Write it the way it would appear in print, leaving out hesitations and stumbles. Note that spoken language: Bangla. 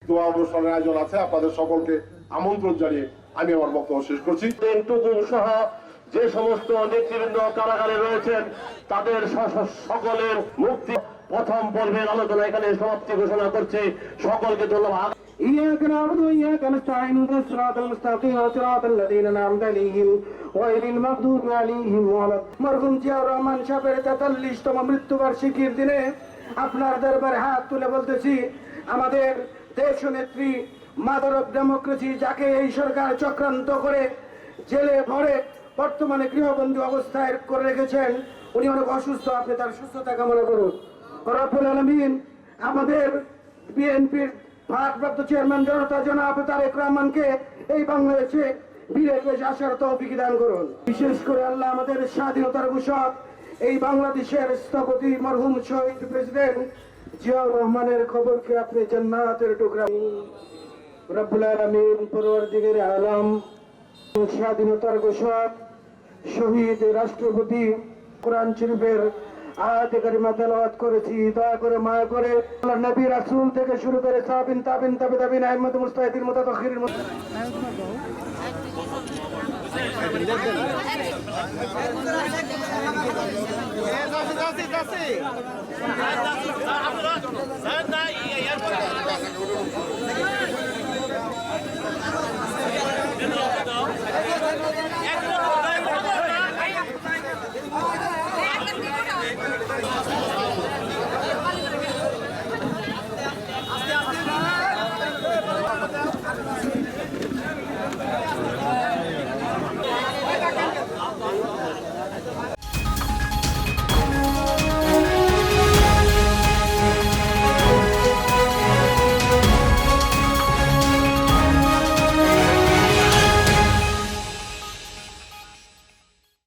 দোয়া অনুষ্ঠানের আয়োজন আছে। আপনাদের সকলকে আমন্ত্রণ জানিয়ে আমি আমার বক্তব্য শেষ করছি। টুকুন সহ যে সমস্ত নেতৃবৃন্দ কারাগারে রয়েছেন তাদের সকলের মুক্তি প্রথম পর্বের আলোচনা এখানে সমাপ্তি ঘোষণা করছে। সকলকে ধন্যবাদ। إياك نعبد وإياك نستعين اهدنا الصراط المستقيم صراط الذين أنعمت عليهم غير المغضوب عليهم ولا মরহুম জিয়াউর রহমান সাহেবের ৪৩তম মৃত্যুবার্ষিকীর দিনে আপনার দরবারে হাত তুলে বলতেছি, আমাদের দেশ নেত্রী মাদার অফ ডেমোক্রেসি, যাকে এই সরকার চক্রান্ত করে জেলে ভরে বর্তমানে গৃহবন্দী অবস্থায় করে রেখেছেন, উনি অনেক অসুস্থ। আপনি তার সুস্থতা কামনা করুন। রব্বুল আলামিন আমাদের বিএনপির ভারপ্রাপ্ত চেয়ারম্যান জনতা জনাব তারেক রহমানকে এই বাংলাদেশে বীরের বেশে আসার তৌফিক দান করুন। বিশেষ করে আল্লাহ আমাদের স্বাধীনতার ঘোষক এই বাংলাদেশের স্থপতি মরহুম শহীদ প্রেসিডেন্ট জিয়াউর রহমানের খবরকে আপনি জান্নাতের টুকরা। রব্বুল আলামিন পরওয়ারদিগারে আলম স্বাধীনতার ঘোষক শহীদ রাষ্ট্রপতি কোরআন শরীফের আয়াতে কারিমা তেলাওয়াত করেছি। দয়া করে মায়া করে আল্লাহর নবী রাসূল থেকে শুরু করে সাহাবীন তাবিন তাবে তাবিন আইম্মাত মুজতাহিদিন মুতাতাখিরিন